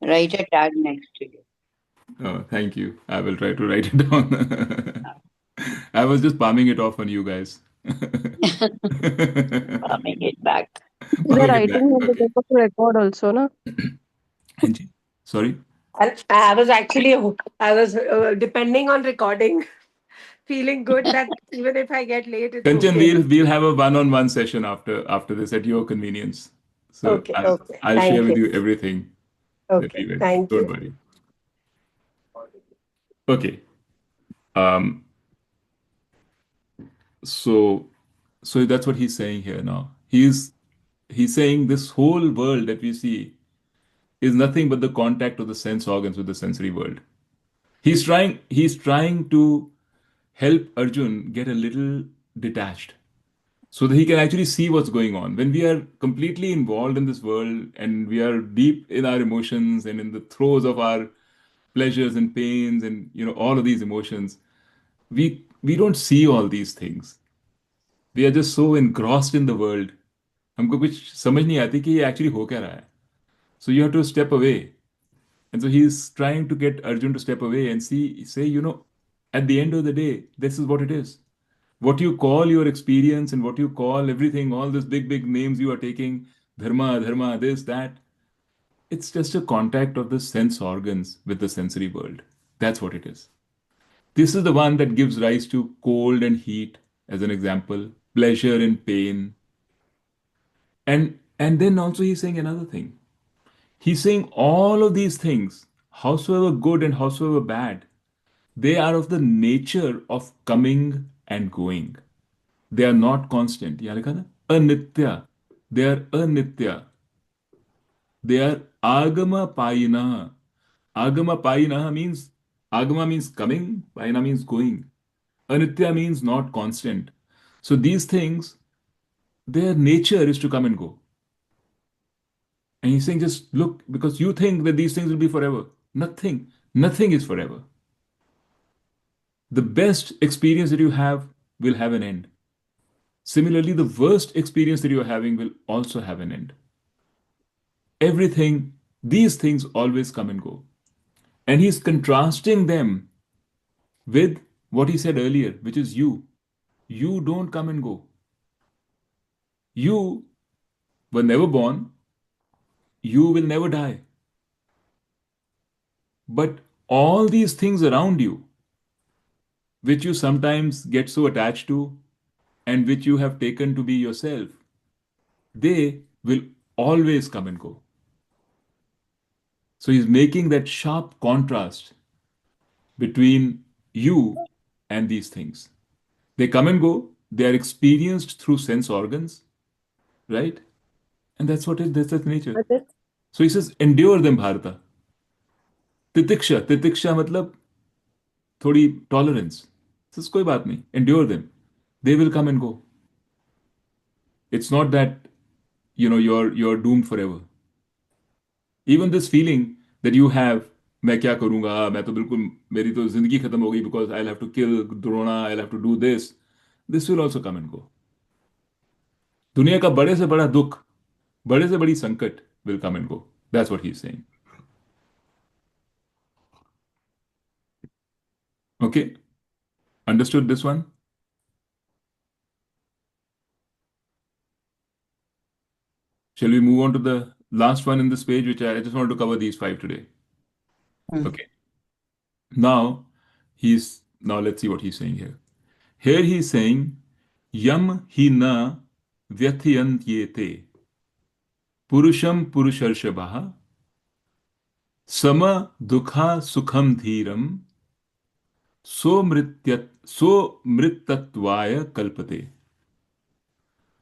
Write a tag next to you. Oh, thank you. I will try to write it down. I was just palming it off on you guys. Make it back. The Palming it back. writing on the Okay. paper to record also, na? Anji, sorry. And I was actually, I was depending on recording, feeling good that even if I get late, it's Kanchan, okay. we'll have a one-on-one session after this at your convenience. So Okay, I'll okay. I'll share Thank with you. you everything that we Okay, went through. thank Don't you. worry. Okay. Um. So so that's what he's saying here now. He's saying this whole world that we see is nothing but the contact of the sense organs with the sensory world. He's trying to help Arjun get a little detached so that he can actually see what's going on. When we are completely involved in this world and we are deep in our emotions and in the throes of our pleasures and pains and all of these emotions, we don't see all these things. We are just so engrossed in the world. हमको कुछ समझ नहीं आती कि ये actually हो क्या रहा है. So you have to step away. And so he's trying to get Arjun to step away and say, at the end of the day, this is what it is. What you call your experience and what you call everything, all these big, big names you are taking, dharma, this, that, it's just a contact of the sense organs with the sensory world. That's what it is. This is the one that gives rise to cold and heat, as an example, pleasure and pain. And then also he's saying another thing. He's saying all of these things, howsoever good and howsoever bad, they are of the nature of coming and going. They are not constant. यहाँ लिखा ना अनित्य. They are anitya. They are agama payina. Agama payina means agama means coming, payina means going. Anitya means not constant. So these things, their nature is to come and go. And he's saying, just look, because you think that these things will be forever. Nothing is forever. The best experience that you have will have an end. Similarly, the worst experience that you're having will also have an end. Everything, these things always come and go. And he's contrasting them with what he said earlier, which is you. You don't come and go. You were never born. You will never die. But all these things around you, which you sometimes get so attached to and which you have taken to be yourself, they will always come and go. So he's making that sharp contrast between you and these things. They come and go, they are experienced through sense organs, right? And that's nature. But it, So he says, endure them, Bharata. तितिक्षा मतलब थोड़ी tolerance. Says कोई बात नहीं, endure them. They will come and go. It's not that you're doomed forever. Even this feeling that you have, मैं क्या करूंगा, मैं तो बिल्कुल मेरी तो जिंदगी खत्म हो गई because I'll have to kill Drona, I'll have to do this will also come and go. दुनिया का बड़े से बड़ा दुख, बड़े से बड़ी संकट will come and go. That's what he's saying. Okay, understood this one? Shall we move on to the last one in this page, which I just wanted to cover these five today. Hmm. Okay. Now let's see what he's saying here. Here he's saying, Yam hi na vyathyantyete purusham purusharshabha sama dukha sukham dhiram so mrittatvaya kalpate.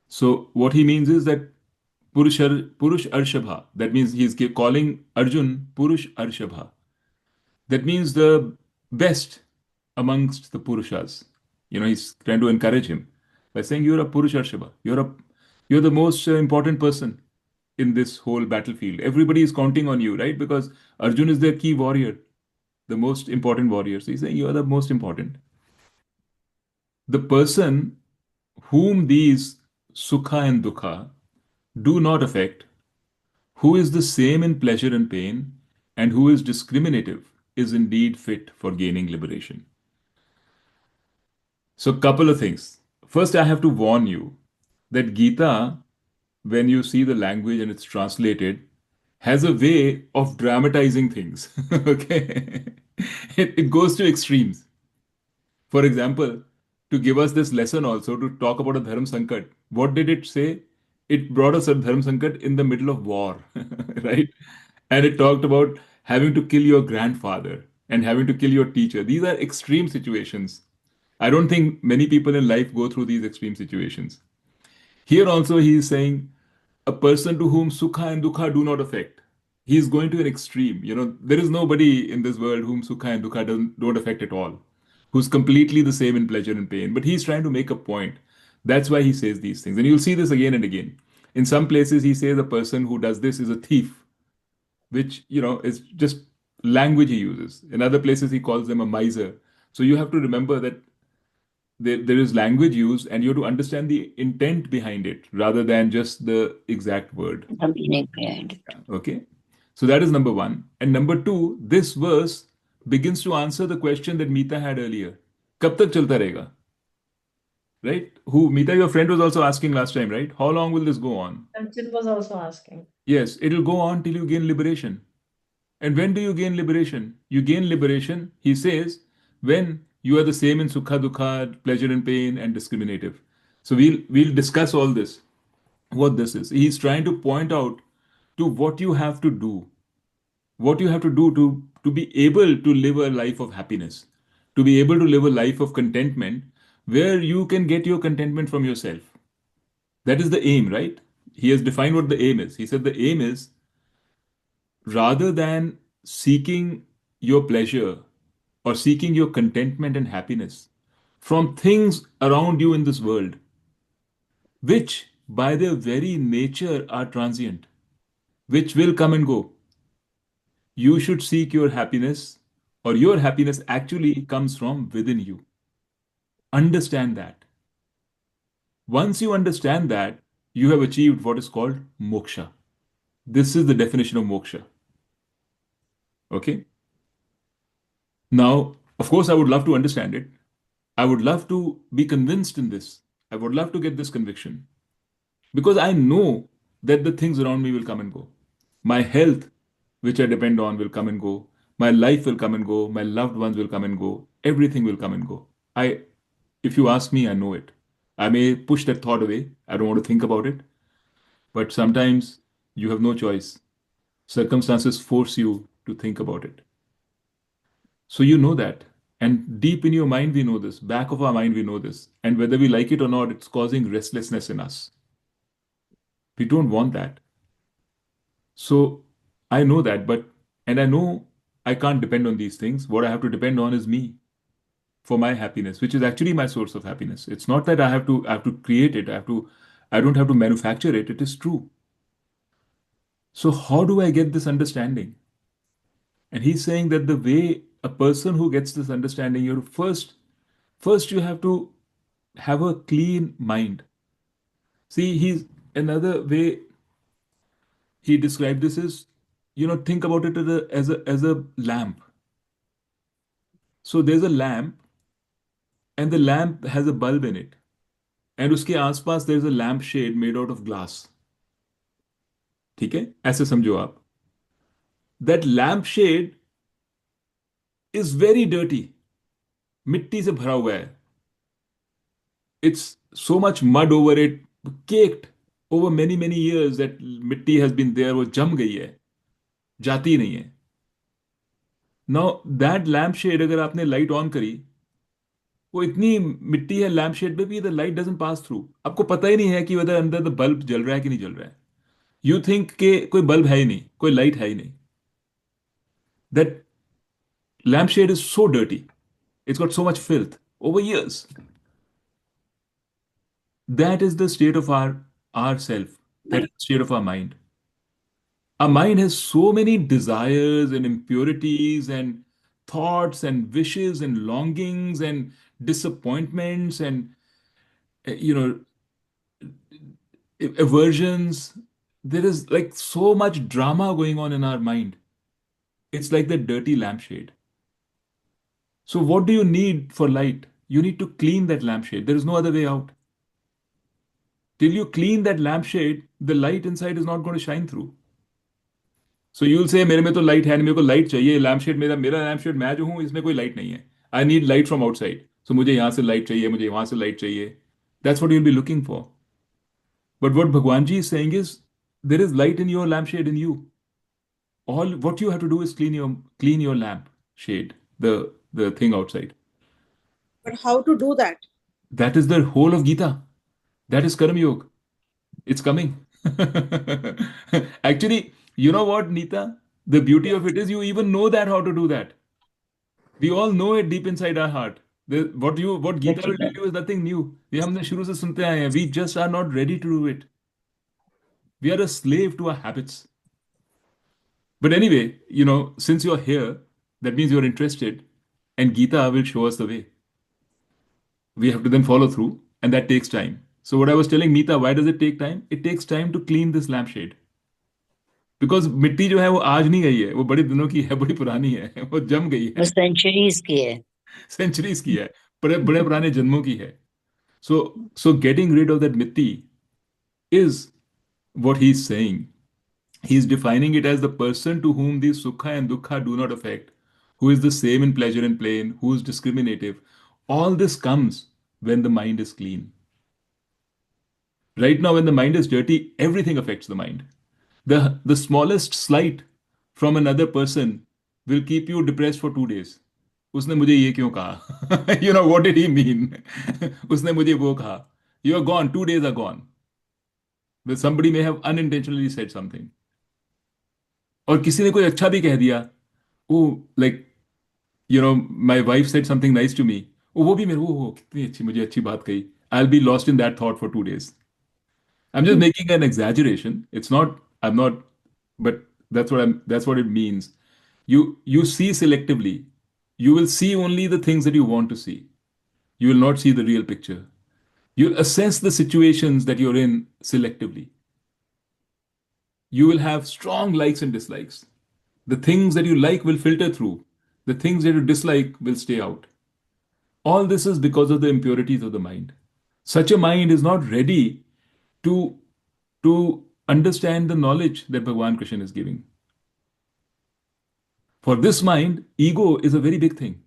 So what he means is that Purush Arshabha, that means he's calling Arjun Purush Arshabha. That means the best amongst the Purushas. He's trying to encourage him by saying you're a Purush Arshabha. You're the most important person in this whole battlefield. Everybody is counting on you, right? Because Arjun is their key warrior, the most important warrior. So he's saying you are the most important. The person whom these Sukha and Dukha do not affect, who is the same in pleasure and pain, and who is discriminative is indeed fit for gaining liberation. So, couple of things. First, I have to warn you that Gita, when you see the language and it's translated, has a way of dramatizing things. Okay. It goes to extremes. For example, to give us this lesson also to talk about a Dharm Sankat, what did it say? It brought us a Dharm Sankat in the middle of war, right? And it talked about having to kill your grandfather and having to kill your teacher. These are extreme situations. I don't think many people in life go through these extreme situations. Here also, he is saying a person to whom sukha and dukha do not affect. He is going to an extreme. There is nobody in this world whom sukha and dukha don't affect at all, who's completely the same in pleasure and pain. But he's trying to make a point. That's why he says these things. And you'll see this again and again. In some places, he says a person who does this is a thief, which, is just language he uses. In other places, he calls them a miser. So you have to remember that there is language used and you have to understand the intent behind it rather than just the exact word. The meaning behind it. Okay. So that is number one. And number two, this verse begins to answer the question that Meeta had earlier. Kab tak chalta rahega? Right? Who, Meeta, your friend was also asking last time, right? How long will this go on? Arjun was also asking. Yes, it'll go on till you gain liberation. And when do you gain liberation? You gain liberation, he says, when you are the same in sukha, dukha, pleasure and pain, and discriminative. So we'll discuss all this, what this is. He's trying to point out to what you have to do, what you have to do to be able to live a life of happiness, to be able to live a life of contentment, where you can get your contentment from yourself. That is the aim, right? He has defined what the aim is. He said the aim is rather than seeking your pleasure or seeking your contentment and happiness from things around you in this world, which by their very nature are transient, which will come and go. You should seek your happiness, or your happiness actually comes from within you. Understand that. Once you understand that, you have achieved what is called moksha. This is the definition of moksha. Okay? Now, of course, I would love to understand it. I would love to be convinced in this. I would love to get this conviction. Because I know that the things around me will come and go. My health, which I depend on, will come and go. My life will come and go. My loved ones will come and go. Everything will come and go. If you ask me, I know it. I may push that thought away. I don't want to think about it. But sometimes you have no choice. Circumstances force you to think about it. So you know that. And deep in your mind, we know this. Back of our mind, we know this. And whether we like it or not, it's causing restlessness in us. We don't want that. So I know that, and I know I can't depend on these things. What I have to depend on is me for my happiness, which is actually my source of happiness. It's not that I have to create it. I don't have to manufacture it. It is true. So how do I get this understanding? And he's saying that the way a person who gets this understanding, first you have to have a clean mind. See, he's another way he described this is, think about it as a lamp. So there's a lamp, and the lamp has a bulb in it, and उसके आसपास there's a lampshade made out of glass. ठीक है, ऐसे समझो आप. That lampshade is very dirty. मिट्टी से भरा हुआ है. It's so much mud over it, caked over many many years that मिट्टी has been there. वो जम गई है, जाती नहीं है. Now that lampshade अगर आपने लाइट ऑन करी, वो इतनी मिट्टी है लैम्प शेड में भी, the light doesn't pass through. आपको पता ही नहीं है कि वेदर अंदर द बल्ब जल रहा है कि नहीं जल रहा है. यू थिंक के कोई बल्ब है ही नहीं, कोई लाइट है ही नहीं. That lamp shade is so dirty, it's got so much filth over years. That is the state of our self. That is the state of our mind. Our mind has so many desires and impurities and thoughts and wishes and longings and disappointments and aversions. There is like so much drama going on in our mind. It's like the dirty lampshade. So what do you need for light? You need to clean that lampshade. There is no other way out. Till you clean that lampshade, the light inside is not going to shine through. So you'll say मेरे में तो light है नहीं, मेरे को light चाहिए, लैम्पशेड मेरा मेरा लैम्पशेड मैं जो हूँ इसमें कोई लाइट नहीं है. I need light from outside. So मुझे यहाँ से लाइट चाहिए, मुझे वहां से लाइट चाहिए. That's what you will be looking for. But what Bhagwan ji is saying is there is light in your lampshade in you. All what you have to do is clean your lamp shade, the thing outside. But how to do that? That is the whole of Gita. That is Karma Yoga. It's coming. Actually, you know what, Neeta? The beauty of it is you even know that how to do that. We all know it deep inside our heart. What Gita will tell you is nothing new. ये हमने शुरू से सुनते आए हैं. We just are not ready to do it. We are a slave to our habits. But anyway, since you're here, that means you're interested, and Gita will show us the way. We have to then follow through, and that takes time. So what I was telling Meeta, why does it take time? It takes time to clean this lampshade. Because मिट्टी जो है वो आज नहीं गई है, वो बड़े दिनों की है, बड़ी पुरानी है, वो जम गई है. वो सेंचुरीज की है. सेंचुरीज की है, बड़े बड़े पुराने जन्मों की है. So getting rid of that mitti is what he's saying. He's defining it as the person to whom these sukha and dukkha do not affect, who is the same in pleasure and pain, who is discriminative. All this comes when the mind is clean. Right now, when the mind is dirty, everything affects the mind. The smallest slight from another person will keep you depressed for 2 days. उसने मुझे ये क्यों कहा? What did he mean? उसने मुझे वो कहा. You are gone. 2 days are gone. But somebody may have unintentionally said something. और किसी ने कोई अच्छा भी कह दिया. Like my wife said something nice to me. वो भी मेरे कितनी अच्छी, मुझे अच्छी बात कही. I will be lost in that thought for 2 days. I am just making an exaggeration. It's not, I am not, but that's what it means. You see selectively. You will see only the things that you want to see. You will not see the real picture. You'll assess the situations that you're in selectively. You will have strong likes and dislikes. The things that you like will filter through. The things that you dislike will stay out. All this is because of the impurities of the mind. Such a mind is not ready to understand the knowledge that Bhagavan Krishna is giving. For this mind, ego is a very big thing.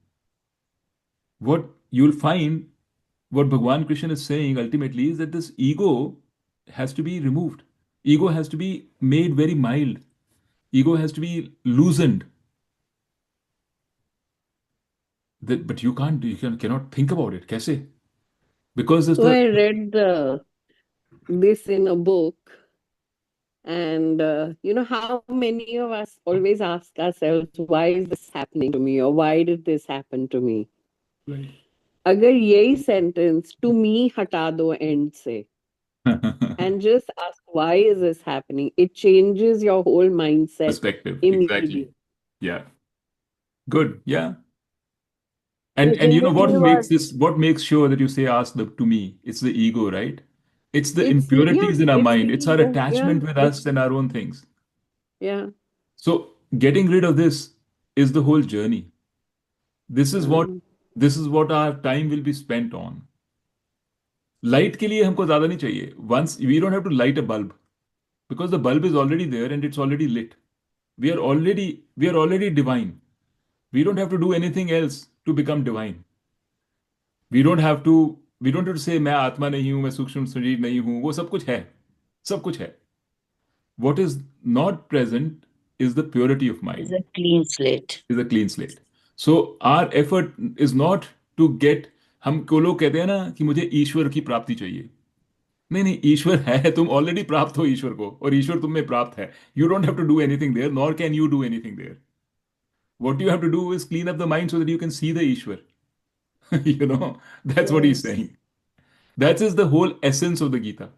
What you'll find, what Bhagavan Krishna is saying ultimately is that this ego has to be removed. Ego has to be made very mild. Ego has to be loosened. But you cannot think about it. Kaise? Because So I read this in a book, and how many of us always ask ourselves, why is this happening to me, or why did this happen to me? Right. अगर यही sentence to me हटा दो end से, and just ask, why is this happening? It changes your whole mindset Perspective. immediately. Exactly. Yeah. Good. Yeah. The And thing what makes sure that you say ask to me? It's the ego, right? It's the It's impurities in our it's mind. the It's our ego. attachment with us and our own things. Yeah. So getting rid of this is the whole journey. This is what our time will be spent on. Light के लिए हमको ज़्यादा नहीं चाहिए. Once we don't have to light a bulb, because the bulb is already there and it's already lit. We are already divine. We don't have to do anything else to become divine. We don't have to say मैं आत्मा नहीं हूं, मैं सूक्ष्म शरीर नहीं हूं. वो सब कुछ है. What is not present is the purity of mind. It's a clean slate. Is a clean slate. So our effort is not to get, हमको लोग कहते हैं ना कि मुझे ईश्वर की प्राप्ति चाहिए. नहीं, ईश्वर है, तुम ऑलरेडी प्राप्त हो ईश्वर को, और ईश्वर तुम में प्राप्त है. You don't have to do anything there, nor can you do anything there. What you have to do is clean up the mind so that you can see the Ishwar. That's what he's saying. That is the whole essence of the Gita.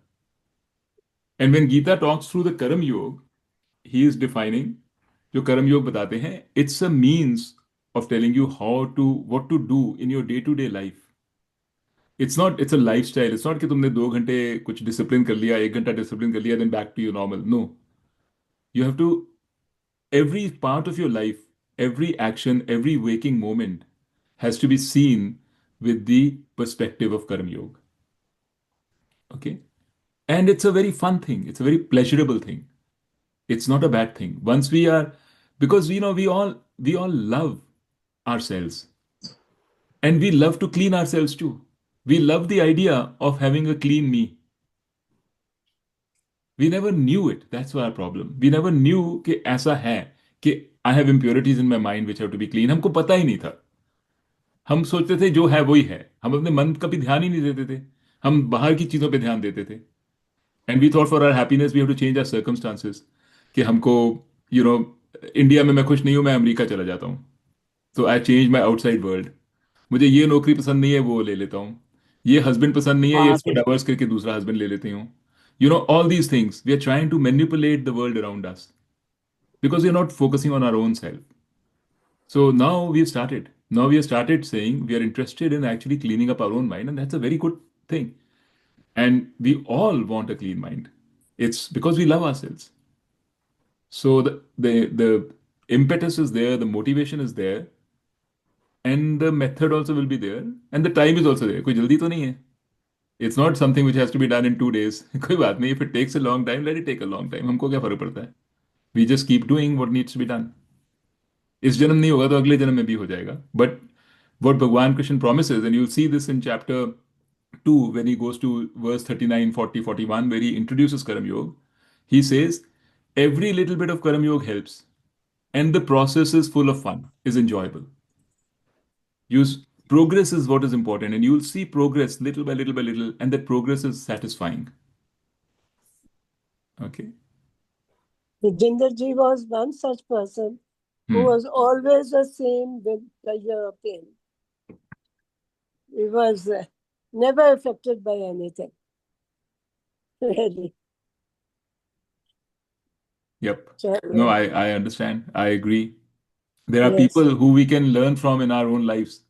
And when Gita talks through the Karam Yoga, he is defining, जो Karam Yoga बताते हैं, it's a means of telling you what to do in your day-to-day life. It's a lifestyle. It's not कि तुमने 2 घंटे कुछ discipline कर लिया, 1 घंटा डिसिप्लिन कर लिया, then back to your normal. No. You have to, every part of your life every action, every waking moment has to be seen with the perspective of Karma Yoga. Okay? And it's a very fun thing. It's a very pleasurable thing. It's not a bad thing. Once we are, because we all love ourselves, and we love to clean ourselves too. We love the idea of having a clean me. We never knew it. That's our problem. We never knew कि ऐसा है कि I have impurities in my mind which have to be clean. हमको पता ही नहीं था. हम सोचते थे जो है वही है. हम अपने मन का भी ध्यान ही नहीं देते थे. हम बाहर की चीजों पे ध्यान देते थे. And we thought for our happiness we have to change our circumstances. कि हमको यू नो इंडिया में मैं खुश नहीं हूं, मैं अमेरिका चला जाता हूं. तो I change my outside world. मुझे ये नौकरी पसंद नहीं है, वो ले लेता हूँ. ये हस्बैंड पसंद नहीं है, ये हाँ इसको डाइवर्स करके दूसरा हस्बैंड ले लेती हूँ. All these things we are trying to manipulate the world around us because we are not focusing on our own self. So now we have started saying we are interested in actually cleaning up our own mind, and that's a very good thing. And we all want a clean mind. It's because we love ourselves. So the impetus is there, the motivation is there, and the method also will be there, and the time is also there. कोई जल्दी तो नहीं है. It's not something which has to be done in 2 days. कोई बात नहीं. If it takes a long time, let it take a long time. हमको क्या फर्क पड़ता है? We just keep doing what needs to be done. इस जन्म नहीं होगा तो अगले जन्म में भी हो जाएगा. But what Bhagwan Krishna promises, and you'll see this in chapter 2 when he goes to verse 39, 40, 41, where he introduces Karam Yoga. He says, every little bit of Karam Yoga helps, and the process is full of fun, is enjoyable. Progress is what is important, and you'll see progress little by little by little, and that progress is satisfying. Okay. Jinderji was one such person who was always the same with pleasure or pain. He was never affected by anything. Really. Yep. So, No, I understand. I agree. There are Yes. people who we can learn from in our own lives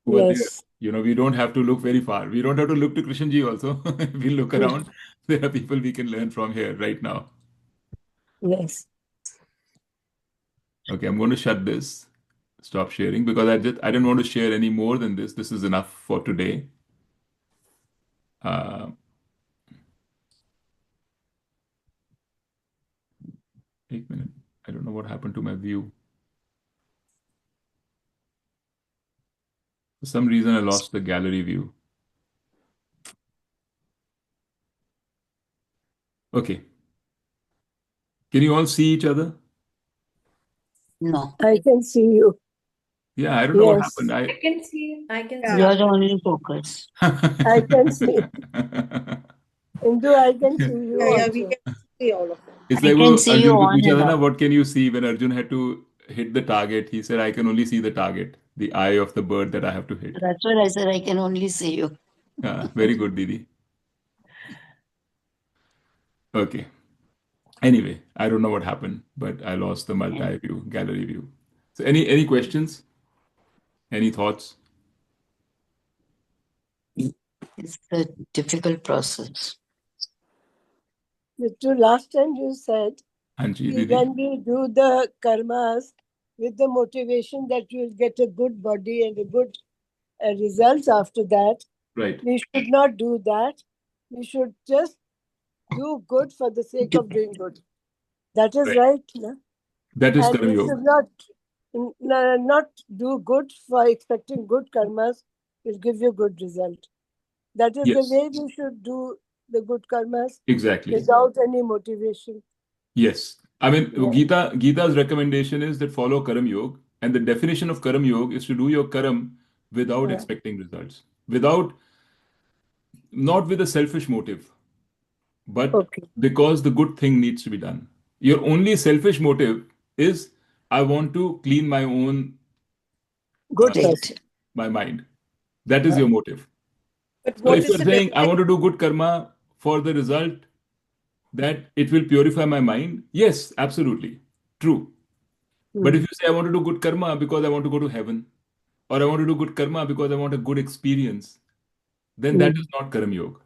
who are there. Yes. We don't have to look very far. We don't have to look to Krishan ji also. If we look around, there are people we can learn from here right now. Yes. Okay, I'm going to shut this, stop sharing, because I didn't want to share any more than this. This is enough for today. Wait a minute. I don't know what happened to my view. For some reason, I lost the gallery view. Okay. Can you all see each other? No, I can see you. Yeah, I don't know what Yes. happened. I can see. I can Yeah. see. you're the only focus. I can see. Indu, I can see you Yeah, we also. can see all of them. It's I like can वो see you Arjun को on पूछा and था ना, off. what can you see? When Arjun had to hit the target, he said, I can only see the target, the eye of the bird that I have to hit. That's what I said. I can only see you. Very good, Didi. Okay. Anyway, I don't know what happened, but I lost the multi-view, gallery view. So any questions? Any thoughts? It's a difficult process. To last time you said, Hanji, Didi. when we do the karmas with the motivation that you'll get a good body and a good results after that, Right. we should not do that. We should just do good for the sake of doing good. That is right. No? That is And Karma we Yoga. should not do good for expecting good karmas will give you good result. That is Yes. the way we should do the good karmas Exactly. without any motivation. Yes. I mean, Yeah. Gita's recommendation is that follow Karam Yoga. And the definition of Karam Yoga is to do your Karam without Yeah. expecting results. Not with a selfish motive, but Okay. because the good thing needs to be done. Your only selfish motive is, I want to clean my own, Good Right. person. my mind. That is your motive. But So what if is you're the saying, I definition? want to do good karma for the result that it will purify my mind, yes, absolutely. True. But if you say, I want to do good karma because I want to go to heaven, or I want to do good karma because I want a good experience, then that is not Karam Yoga.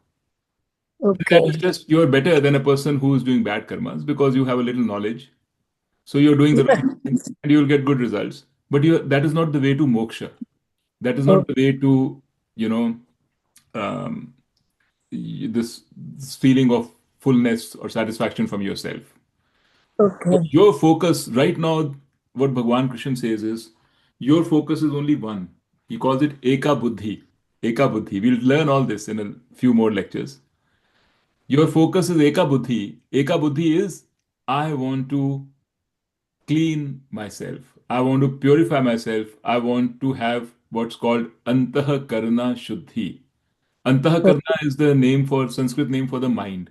That Okay. is just, you're better than a person who is doing bad karmas because you have a little knowledge So you're doing the right thing and you'll get good results. But that is not the way to moksha. That is not the way to, you know, um, this feeling of fullness or satisfaction from yourself. So Okay. your focus right now, what Bhagwan Krishna says is, your focus is only one. He calls it Eka Buddhi. Eka Buddhi. We'll learn all this in a few more lectures. Your focus is Eka Buddhi. Eka Buddhi is, I want to clean myself. I want to purify myself. I want to have what's called Antah Karna Shuddhi. Antah Karna is the name for Sanskrit name for the mind.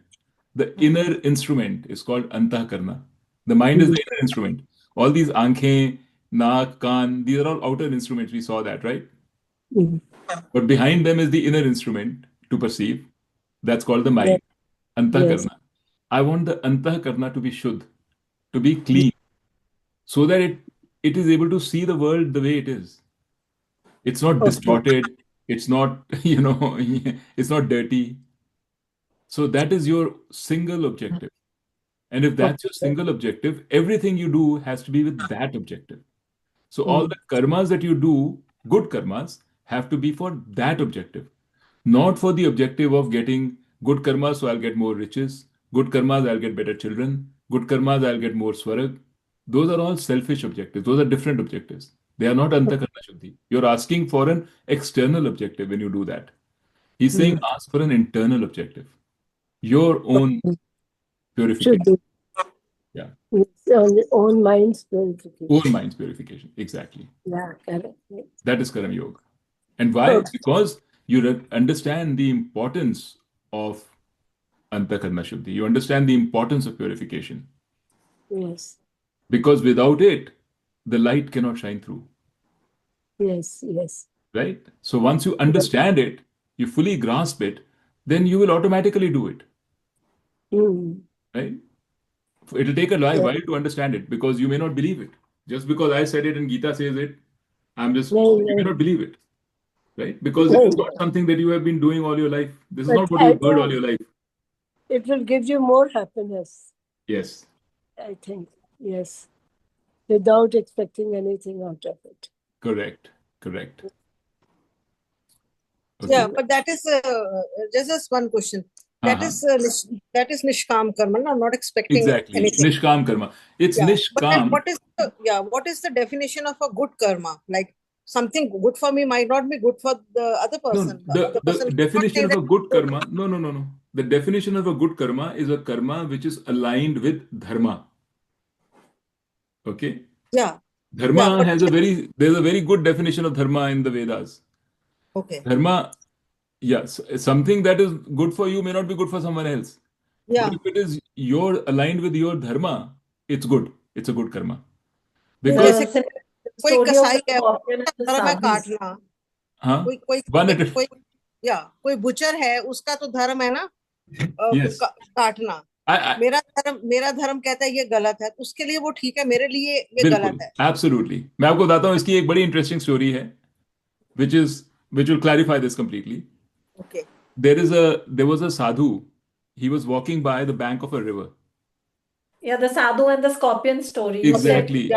The inner instrument is called Antah Karna. The mind is the inner instrument. All these ankhein, naak, kaan, these are all outer instruments. We saw that, right? Mm. But behind them is the inner instrument to perceive. That's called the mind. Antah Yes. Karna. I want the Antah Karna to be Shuddh, to be clean, so that it is able to see the world the way it is. It's not distorted. It's not, it's not dirty. So that is your single objective. And if that's your single objective, everything you do has to be with that objective. So all the karmas that you do, good karmas, have to be for that objective, not for the objective of getting good karmas, so I'll get more riches. Good karmas, I'll get better children. Good karmas, I'll get more swarag. Those are all selfish objectives. Those are different objectives. They are not antakarna shuddhi. You're asking for an external objective when you do that. He's saying ask for an internal objective, your own purification. Should be. Yeah. It's own mind's purification. Own mind's purification. Exactly. Yeah, correct. That is Karam Yoga. And why? Because you understand the importance of Antakarna Shuddhi. You understand the importance of purification. Yes. Because without it, the light cannot shine through. Yes, yes. Right? So once you understand it, you fully grasp it, then you will automatically do it. Right? It'll take a while to understand it because you may not believe it. Just because I said it and Gita says it, you may not believe it. Right? Because it is not something that you have been doing all your life. This is not what you've heard all your life. It will give you more happiness. Yes. I think. Yes. Without expecting anything out of it. Correct. Correct. Okay. Yeah, but that is just one question. That is nishkam karma. No, not expecting anything. Nishkam karma. It's nishkam. But what is the definition of a good karma? Like something good for me might not be good for the other person. No, the definition of a good karma. No. The definition of a good karma is a karma which is aligned with dharma. Okay. Yeah. Dharma there's a very good definition of dharma in the Vedas. Okay. Dharma, yes, something that is good for you may not be good for someone else. Yeah. But if it is aligned with your dharma, it's good. It's a good karma. Because कोई कसाई है धर्म है काटना कोई butcher है उसका तो धर्म है ना काटना मेरा धर्म कहता है ये गलत है उसके लिए वो ठीक है मेरे लिए ये गलत है एब्सोल्युटली मैं आपको बताता हूँ इसकी एक बड़ी इंटरेस्टिंग स्टोरी है which will clarify this completely. Okay. There was a sadhu. He was walking by the bank of a river. Yeah, the sadhu and the scorpion story. Exactly.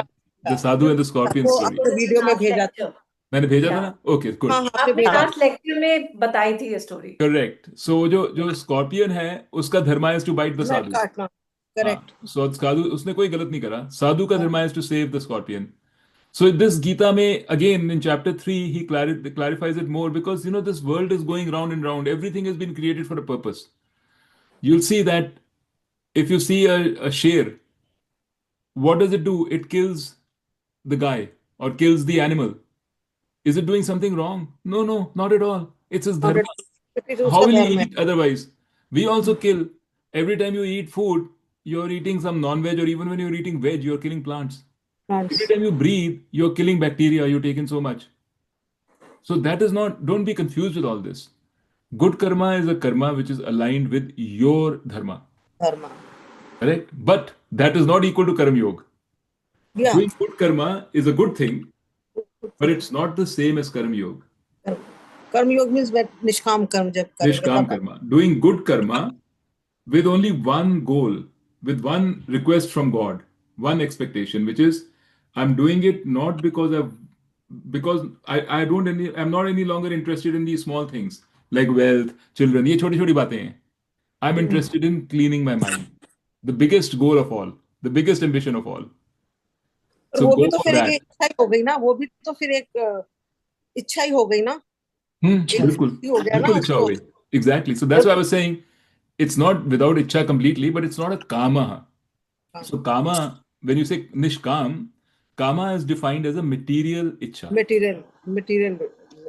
The sadhu and the scorpion story. Video में भेजा था मैंने भेजा था ना okay good आपने last lecture में बताई थी ये स्टोरी करेक्ट सो जो स्कॉर्पियन है उसका dharma is to bite the sadhu correct so sadhu उसने कोई गलत नहीं करा साधु का dharma is to save the scorpion so this Gita में again in chapter 3 he clarifies it more because this world is going round and round. Everything has been created for a purpose. You'll see that if you see a sher, what does it do? It kills the guy or kills the animal. Is it doing something wrong? No, not at all. It's his dharma. How will he eat otherwise? We also kill. Every time you eat food, you're eating some non-veg, or even when you're eating veg, you're killing plants. Every time you breathe, you're killing bacteria. You're taking so much. So that is not, don't be confused with all this. Good karma is a karma which is aligned with your dharma. Correct? But that is not equal to karma yoga. Yeah. Doing good karma is a good thing. But it's not the same as karma yoga. Karma yoga means nishkam karma. Nishkam karma. Doing good karma with only one goal, with one request from God. one expectation, which is I'm doing it not because I'm not any longer interested in these small things like wealth, children. ये छोटी छोटी बातें हैं. I'm interested in cleaning my mind. The biggest goal of all, the biggest ambition of all. और So वो भी go तो for फिर एक that. इच्छा ही हो गई ना, वो भी तो फिर एक इच्छा ही हो गई ना, एक बिल्कुल ही हो गया ना बिल्कुल इच्छा हो उसको। गई. Exactly. So that's why I was saying it's not without ichcha completely, but it's not a kama. So kama, when you say nishkam, kama is defined as a material ichcha. Material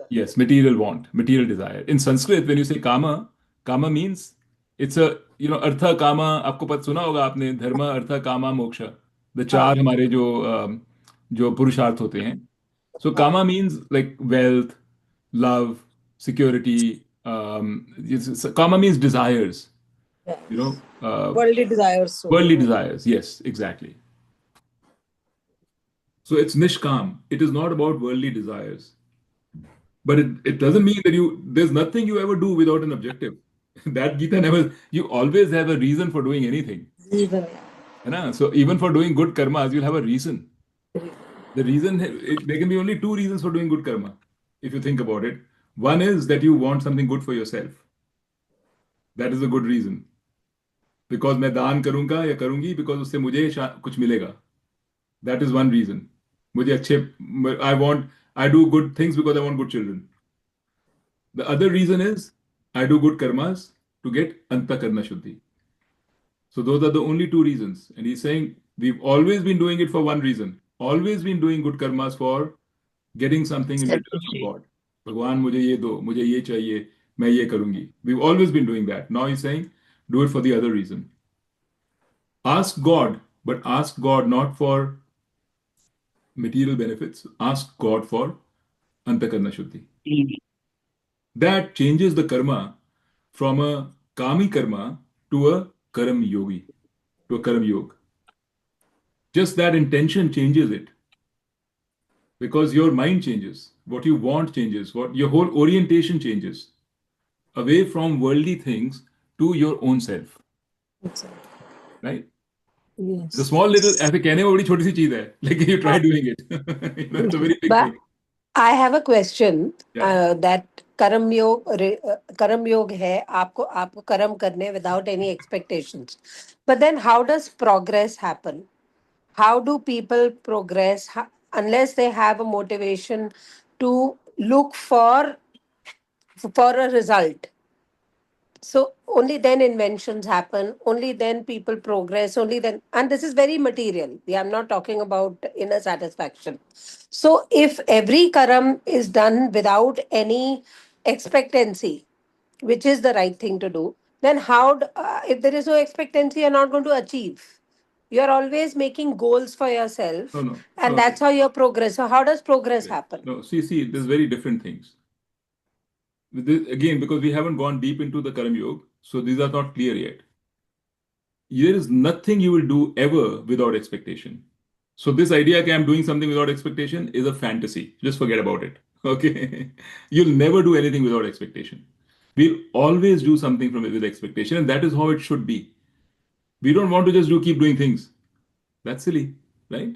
Yes, material want, material desire. In Sanskrit, when you say kama, kama means it's a, artha kama, आपको पता सुना होगा आपने, धर्म अर्थ कामा मोक्ष, the चार हमारे जो पुरुषार्थ होते हैं. So kama means like wealth, love, security. Kama means desires, worldly desires हो worldly गए वो। desires. Yes, exactly. So it's nishkam. It is not about worldly desires. But it doesn't mean that there's nothing you ever do without an objective. That Gita never, you always have a reason for doing anything. So even for doing good karmas, you'll have a reason. The reason, there can be only two reasons for doing good karma, if you think about it. One is that you want something good for yourself. That is a good reason. Because मैं दान करूंगा या करूंगी because उससे मुझे कुछ मिलेगा. That is one reason. I do good things because I want good children. The other reason is I do good karmas to get antakarna shuddhi. So those are the only two reasons. And he's saying we've always been doing it for one reason. Always been doing good karmas for getting something in return from God. Bhagwan mujhe ye do, mujhe ye chahiye, main ye karungi. We've always been doing that. Now he's saying do it for the other reason. Ask God, but ask God not for material benefits. Ask God for antakarna shuddhi. That changes the karma from a kami karma to a karam yogi, to a karam yoga. Just that intention changes it. Because your mind changes, what you want changes, what your whole orientation changes away from worldly things to your own self. Right? Yes. The small little, ऐसे कहने में बड़ी छोटी सी चीज है, लेकिन you try doing it. It's a very big But thing. I have a question Yeah. that कर्म योग है आपको कर्म करने without any expectations. But then how does progress happen? How do people progress unless they have a motivation to look for a result? So only then inventions happen, only then people progress, only then, and this is very material. I'm not talking about inner satisfaction. So if every karam is done without any expectancy, which is the right thing to do, then if there is no expectancy, you're not going to achieve. You're always making goals for yourself, No. and that's how your progress. So how does progress happen? No, see, there's very different things. Again, because we haven't gone deep into the Karam Yoga, so these are not clear yet. There is nothing you will do ever without expectation. So this idea that I'm doing something without expectation is a fantasy. Just forget about it. Okay? You'll never do anything without expectation. We'll always do something with expectation, and that is how it should be. We don't want to just keep doing things. That's silly, right?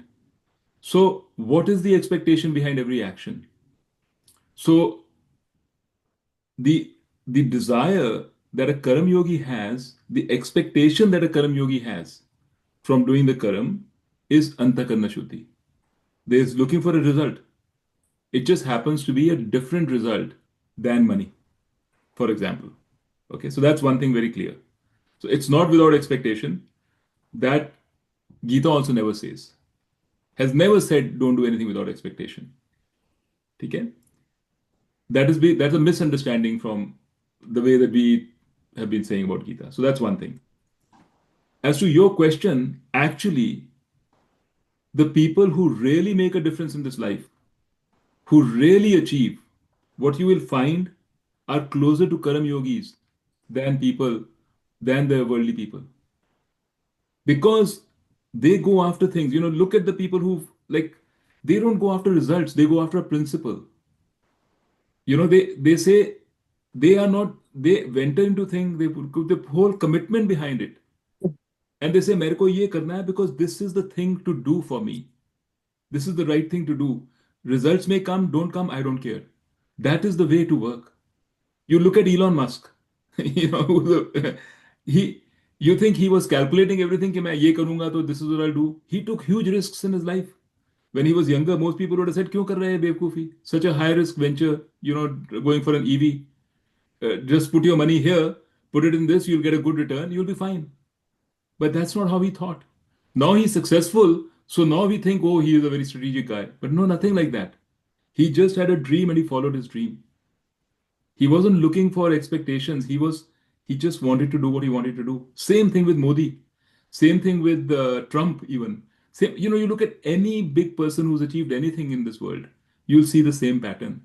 So what is the expectation behind every action? So the desire that a Karam Yogi has, the expectation that a Karam Yogi has from doing the Karam is Antakarna Shuddhi. There is looking for a result. It just happens to be a different result than money, for example. Okay, so that's one thing very clear. So it's not without expectation. That Gita also never says. Has never said don't do anything without expectation. Okay? That's a misunderstanding from the way that we have been saying about Gita. So that's one thing. As to your question, actually, the people who really make a difference in this life, who really achieve, what you will find are closer to Karam Yogis than the worldly people. Because they go after things. Look at the people they don't go after results, they go after a principle. They say they are not, they enter into things, they put the whole commitment behind it. And they say, मेरे को ये करना है because this is the thing to do for me. This is the right thing to do. Results may come, don't come, I don't care. That is the way to work. You look at Elon Musk. You know, he, you think he was calculating everything कि मैं ये करूंगा तो this is what I'll do. He took huge risks in his life. When he was younger, most people would have said, क्यों कर रहे हैं बेवकूफी? Such a high risk venture, you know, going for an EV. Just put your money here, put it in this, you'll get a good return, you'll be fine. But that's not how he thought. Now he's successful, so now we think, oh, he is a very strategic guy. But no, nothing like that. He just had a dream and he followed his dream. He wasn't looking for expectations. He just wanted to do what he wanted to do. Same thing with Modi. Same thing with Trump even. Same, you know, you look at any big person who's achieved anything in this world, you'll see the same pattern.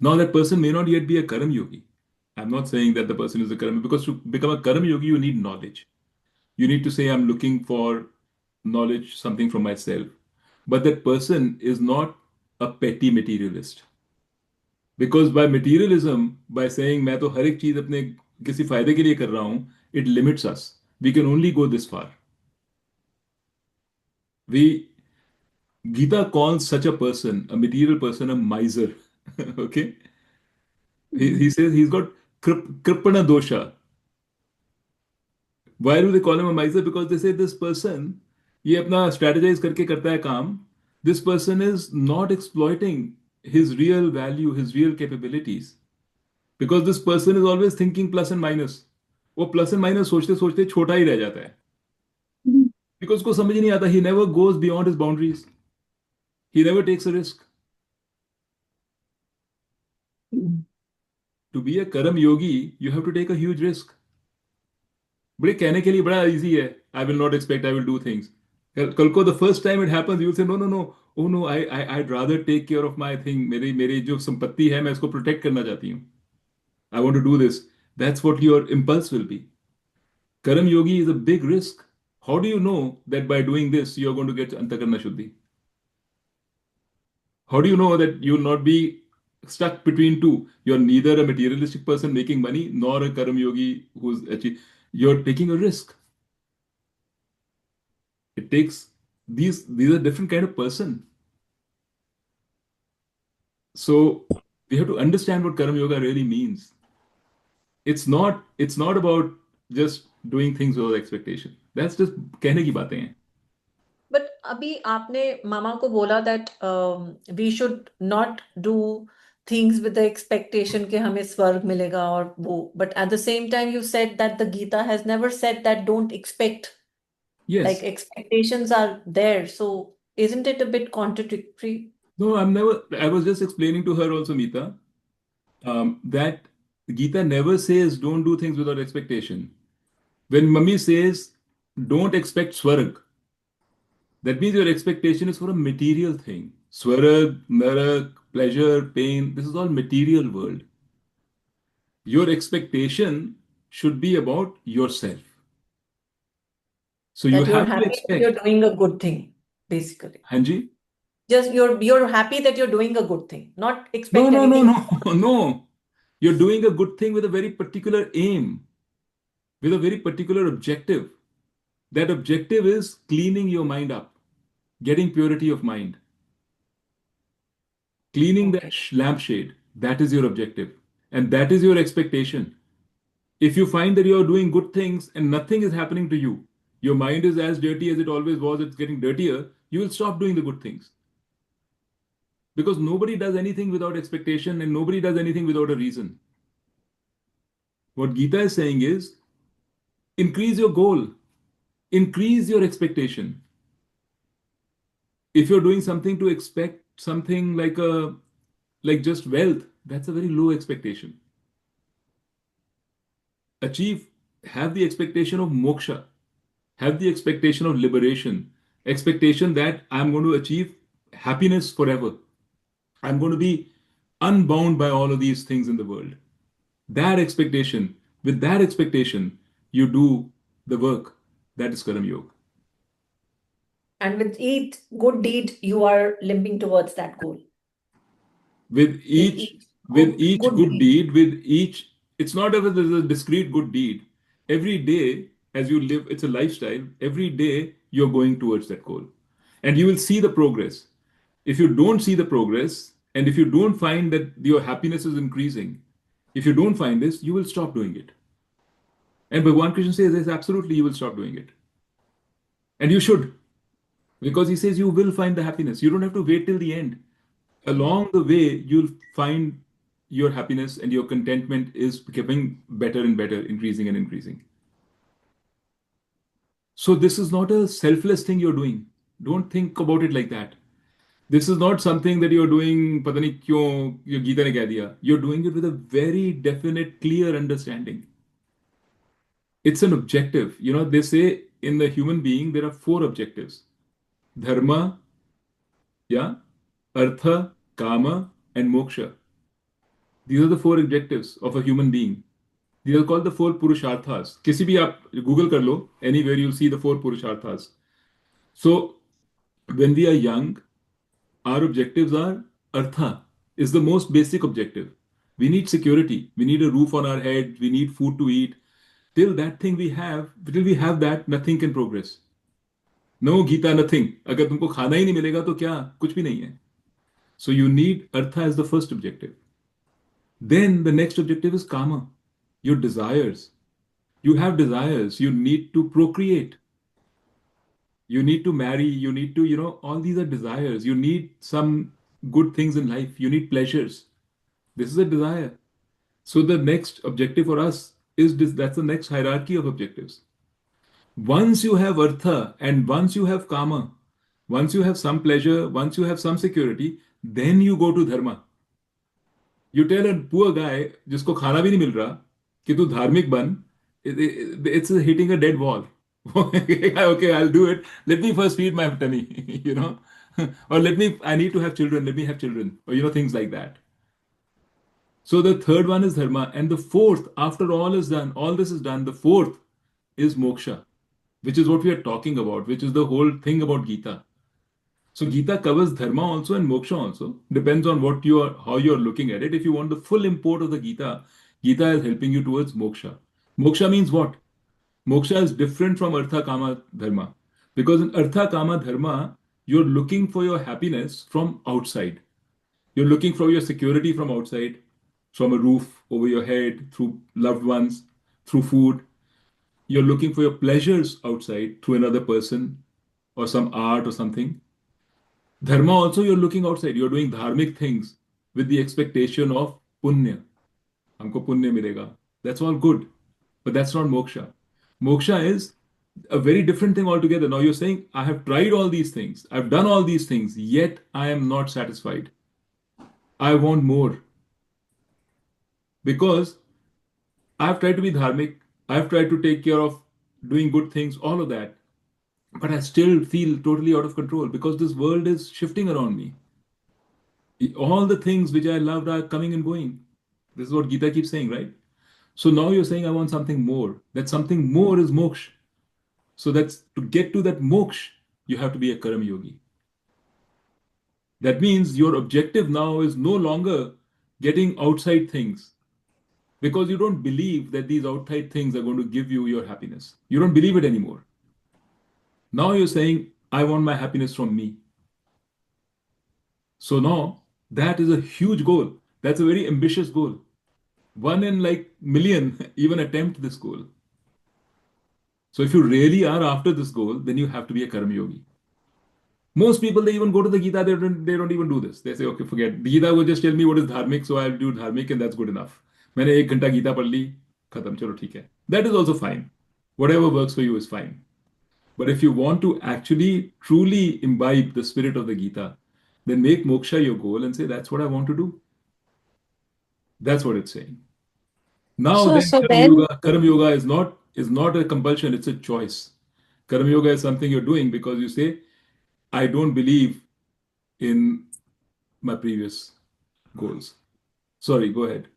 Now that person may not yet be a Karam Yogi. I'm not saying that the person is a Karam, because to become a Karam Yogi, you need knowledge. You need to say, I'm looking for knowledge, something from myself. But that person is not a petty materialist. Because by materialism, by saying मैं तो हर एक चीज अपने किसी फायदे के लिए कर रहा हूं, it limits us. We can only go this far. Gita calls such a person, a material person, a miser. Okay? He says he's got kripana dosha. Why do they call him a miser? Because they say this person, ये अपना strategize करके करता है काम. This person is not exploiting his real value, his real capabilities. Because this person is always thinking plus and minus. वो plus and minus सोचते सोचते छोटा ही रह जाता है. Because उसको समझ नहीं आता. He never goes beyond his boundaries. He never takes a risk. To be a Karam yogi, you have to take a huge risk. बड़े कहने के लिए बड़ा easy है. I will not expect, I will do things. कल को the first time it happens, you will say, no. Oh no, I'd rather take care of my thing. मेरी जो संपत्ति है, मैं इसको protect करना चाहती हूँ. I want to do this. That's what your impulse will be. Karam yogi is a big risk. How do you know that by doing this, you're going to get antakarna shuddhi? How do you know that you'll not be stuck between two? You're neither a materialistic person making money, nor a Karam yogi who's actually, you're taking a risk. It takes, these are different kind of person. So we have to understand what Karam yoga really means. It's not about just doing things without expectation. That's just कहने की बातें हैं. But अभी आपने मामा को बोला that we should not do things with the expectation कि हमें स्वर्ग मिलेगा और वो. But at the same time you said that the Gita has never said that don't expect. Yes. Like expectations are there. So isn't it a bit contradictory? No, I was just explaining to her also, Meeta, that Gita never says don't do things without expectation. When Mummy says don't expect Swarg, that means your expectation is for a material thing. Swarg, narak, pleasure, pain, this is all material world. Your expectation should be about yourself. So That you have to happy expect. that you're doing a good thing, basically. Hanji? Just you're happy that you're doing a good thing, not expect anything. No. You're doing a good thing with a very particular aim, with a very particular objective. That objective is cleaning your mind up, getting purity of mind, cleaning the lampshade. That is your objective. And that is your expectation. If you find that you are doing good things and nothing is happening to you, your mind is as dirty as it always was, it's getting dirtier, you will stop doing the good things. Because nobody does anything without expectation and nobody does anything without a reason. What Gita is saying is, increase your goal, increase your expectation. If you're doing something to expect something like just wealth, that's a very low expectation. Have the expectation of moksha, have the expectation of liberation, expectation that I'm going to achieve happiness forever. I'm going to be unbound by all of these things in the world. With that expectation, you do the work. That is Karam Yoga. And with each good deed, you are limping towards that goal. With each good deed, it's not ever there's a discrete good deed. Every day, as you live, it's a lifestyle. Every day you're going towards that goal. And you will see the progress. If you don't see the progress, and if you don't find that your happiness is increasing, if you don't find this, you will stop doing it. And Bhagwan Krishna says, yes, absolutely, you will stop doing it. And you should. Because he says you will find the happiness. You don't have to wait till the end. Along the way, you'll find your happiness and your contentment is becoming better and better, increasing and increasing. So this is not a selfless thing you're doing. Don't think about it like that. This is not something that you're doing, pata nahi kyun, ye Gita ne keh diya. You're doing it with a very definite, clear understanding. It's an objective. You know, they say in the human being, there are 4 objectives. Dharma, yeah, Artha, Kama, and Moksha. These are the 4 objectives of a human being. These are called the 4 Purusharthas. किसी भी आप Google कर लो, anywhere you'll see the 4 Purusharthas. So, when we are young, our objectives are Artha is the most basic objective. We need security. We need a roof on our head. We need food to eat. Till we have that, nothing can progress. No Gita, nothing. अगर तुमको खाना ही नहीं मिलेगा तो क्या कुछ भी नहीं है. So you need Artha as the first objective. Then the next objective is Kama, your desires. You have desires. You need to procreate. You need to marry. You need to, all these are desires. You need some good things in life. You need pleasures. This is a desire. So the next objective for us is this. That's the next hierarchy of objectives. Once you have Artha and once you have Kama, once you have some pleasure, once you have some security, then you go to Dharma. You tell a poor guy, जिसको खाना भी नहीं मिल रहा, कि तू धार्मिक बन, it's hitting a dead wall. Okay, I'll do it. Let me first feed my tummy, or I need to have children. Let me have children, or things like that. So the third one is Dharma, and the fourth, after all is done, all this is done, the fourth is Moksha, which is what we are talking about, which is the whole thing about Gita. So Gita covers Dharma also and Moksha also. Depends on how you're looking at it. If you want the full import of the Gita, Gita is helping you towards Moksha. Moksha means what? Moksha is different from Artha, Kama, Dharma. Because in Artha, Kama, Dharma, you're looking for your happiness from outside. You're looking for your security from outside, from a roof over your head, through loved ones, through food. You're looking for your pleasures outside through another person or some art or something. Dharma also, you're looking outside. You're doing dharmic things with the expectation of punya. Humko punya milega. That's all good. But that's not moksha. Moksha is a very different thing altogether. Now you're saying, I have tried all these things. I've done all these things, yet I am not satisfied. I want more. Because I've tried to be dharmic. I've tried to take care of doing good things, all of that. But I still feel totally out of control because this world is shifting around me. All the things which I loved are coming and going. This is what Gita keeps saying, right? So now you're saying I want something more. That something more is moksha. So that's to get to that moksha, you have to be a karma yogi. That means your objective now is no longer getting outside things. Because you don't believe that these outside things are going to give you your happiness. You don't believe it anymore. Now you're saying, I want my happiness from me. So now, that is a huge goal. That's a very ambitious goal. 1 in million even attempt this goal. So if you really are after this goal, then you have to be a karma yogi. Most people, they even go to the Gita, they don't even do this. They say, okay, forget. The Gita will just tell me what is dharmic, so I'll do dharmic and that's good enough. मैंने 1 घंटा गीता पढ़ ली, खत्म, चलो ठीक है. That is also fine. Whatever works for you is fine. But if you want to actually truly imbibe the spirit of the Gita, then make moksha your goal and say, that's what I want to do. That's what it's saying. Now Karma Yoga is not a compulsion, it's a choice. Karma Yoga is something you're doing because you say, I don't believe in my previous goals. Sorry, go ahead.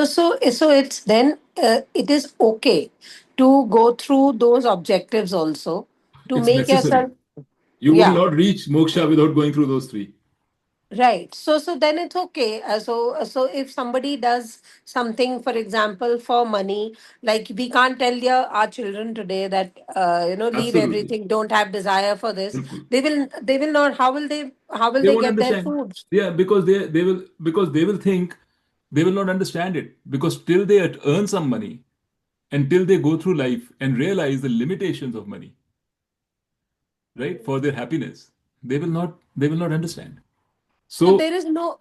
So it's then it is okay to go through those objectives also to It's make necessary. yourself. You will not reach moksha without going through those 3. Right. So then it's okay. So if somebody does something, for example, for money, like we can't tell our children today that leave Absolutely. everything, don't have desire for this. Bilkul. They will not. How will They they won't get their understand. food? Yeah, because they will think, they will not understand it, because till they earn some money, until they go through life and realize the limitations of money, right, for their happiness, they will not understand. So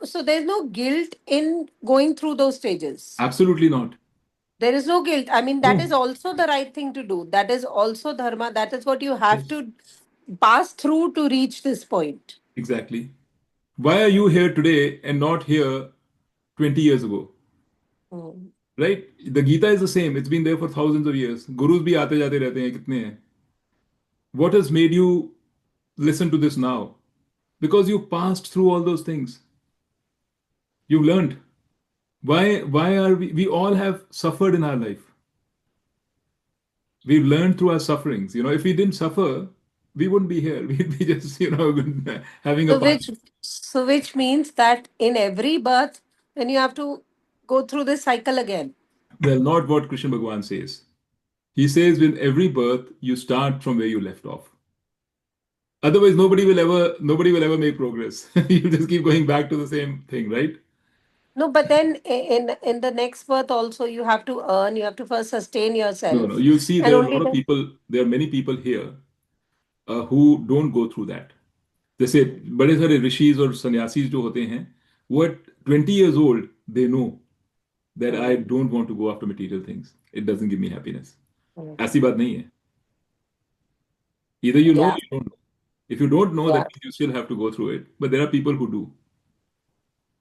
So there's no guilt in going through those stages. absolutely not. There is no guilt. I mean, that is No. also the right thing to do. That is also dharma. That is what you have Yes, to pass through to reach this point. exactly. Why are you here today and not here 20 years ago? Hmm. Right? The Gita is the same. It's been there for thousands of years. Gurus भी आते जाते रहते हैं, कितने हैं? What has made you listen to this now? Because you passed through all those things. You learned. Why are we all have suffered in our life. We've learned through our sufferings. If we didn't suffer, we wouldn't be here. We'd be just, having a So party. which means that in every birth, then you have to go through this cycle again. Well, not what Krishna Bhagwan says. He says with every birth, you start from where you left off. Otherwise, nobody will ever make progress. You just keep going back to the same thing, right? No, but then in the next birth also you have to earn. You have to first sustain No, no. yourself, You'll see and there are a only lot of then. people, there are many people here who don't go through that. जैसे बड़े सारे ऋषिज और सन्यासीज जो होते हैं, वो at 20 years old, they know that I don't want to go after material things. It doesn't give me happiness. ऐसी बात नहीं है. Either you know or Yeah, you don't know. If you don't know, that yeah, means you still have to go through it. But there are people who do.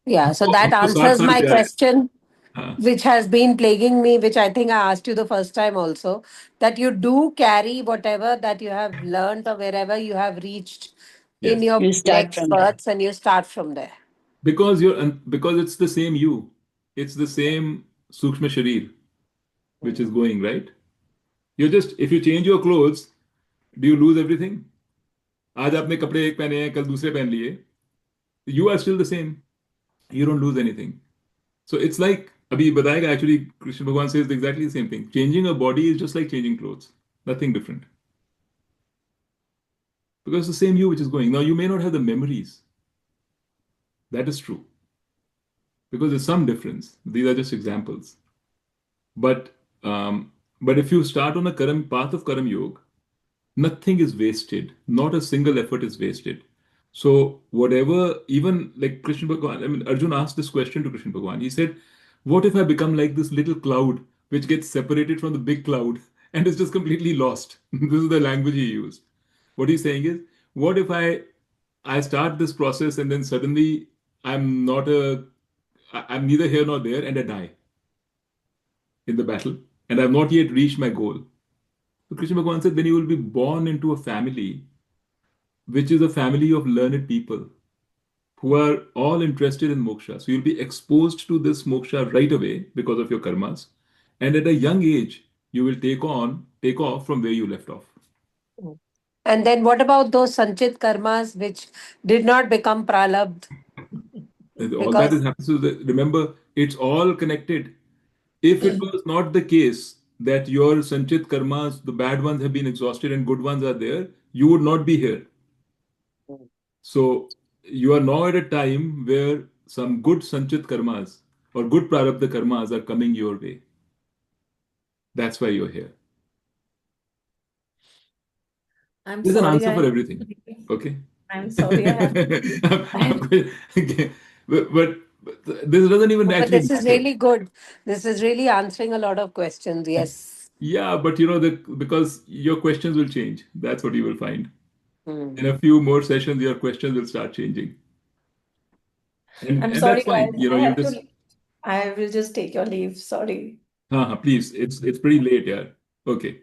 yeah. So that हमको 60 answers साल my पे आए. question, हाँ. which has been plaguing me, which I think I asked you the first time also, that you do carry whatever that you have learned or wherever you have reached in Yes. your You start next from there. births, and you start from there. Because it's the same you. It's the same Sukshma Sharir which is going, right? If you change your clothes, do you lose everything? आज आपने कपड़े एक पहने हैं, कल दूसरे पहन लिए. You are still the same. You don't lose anything. So it's like, अभी बताएगा, actually Krishna Bhagwan says exactly the same thing. Changing a body is just like changing clothes. Nothing different. Because it's the same you which is going. Now you may not have the memories. That is true. Because there's some difference. These are just examples. But if you start on a path of Karam Yoga, nothing is wasted. Not a single effort is wasted. So whatever, even like Krishna Bhagwan, I mean, Arjun asked this question to Krishna Bhagwan. He said, what if I become like this little cloud which gets separated from the big cloud and is just completely lost? This is the language he used. What he's saying is, what if I start this process and then suddenly I'm not I'm neither here nor there and I die in the battle and I've not yet reached my goal. So Krishna Bhagwan said, then you will be born into a family which is a family of learned people who are all interested in moksha. So you'll be exposed to this moksha right away because of your karmas. And at a young age, you will take off from where you left off. And then what about those sanchit karmas which did not become pralabdh? And all that is Because happening. So remember, it's all connected. If it was not the case that your sanchit karmas, the bad ones have been exhausted and good ones are there, you would not be here. So you are now at a time where some good sanchit karmas or good prarabdha karmas are coming your way. That's why you're here. I'm There's an sorry, answer I for have everything. to leave. Okay. I'm sorry, I have to leave. Okay. But this doesn't even but actually this is matter. really good. This is really answering a lot of questions. Yes. Yeah, but because your questions will change. That's what you will find. In Hmm. a few more sessions, your questions will start changing. I'm And sorry, that's fine. guys. You I will have to just leave. I will just take your leave. Sorry. please. It's pretty late, yeah. Okay.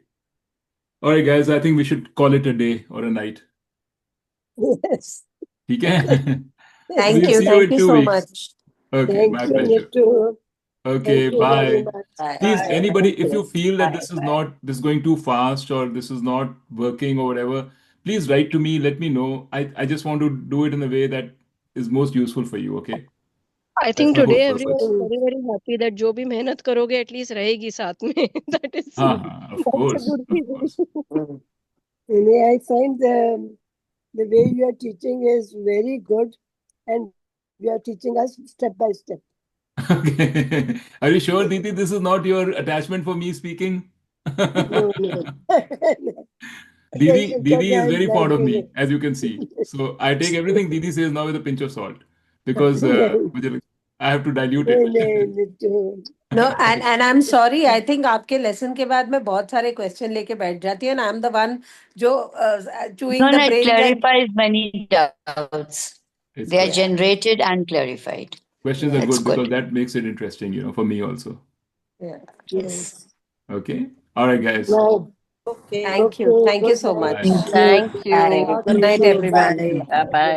All right, guys. I think we should call it a day or a night. Yes. Okay. Thank We'll you. see you Thank in you two so weeks. much. Okay, Thank my you, pleasure. Nittu. Okay, Thank you very bye. much. Bye. Please, Bye. anybody, Thank if you you. feel that Bye. this is Bye. not this is going too fast or this is not working or whatever, please write to me. Let me know. I just want to do it in a way that is most useful for you. Okay. I think That's the today whole everyone process. is very, very happy that जो भी मेहनत करोगे at least रहेगी साथ में. That is Of that's a course. good Of course. feeling. And I find the way you are teaching is very good, and you are teaching us step by step. Okay. Are you sure, Didi, this is not your attachment for me speaking? No, no. Didi, Because Didi is I'm very fond of liking me, as you can see. So I take everything Didi says now with a pinch of salt because I have to dilute it. it. No, and I'm sorry. I think आपके lesson के बाद मैं बहुत सारे question लेके बैठ जाती हूँ, and I'm the one जो chewing No, the no, it brains and clarifies many doubts. It's They are good. generated and clarified. Questions are That's good because good. that makes it interesting, for me also. yeah. Yes. Okay. All right, guys. Right. Okay. Thank you. Thank you Good so night. much. Thank you. Thank you. Good night, everyone. Bye. Bye bye.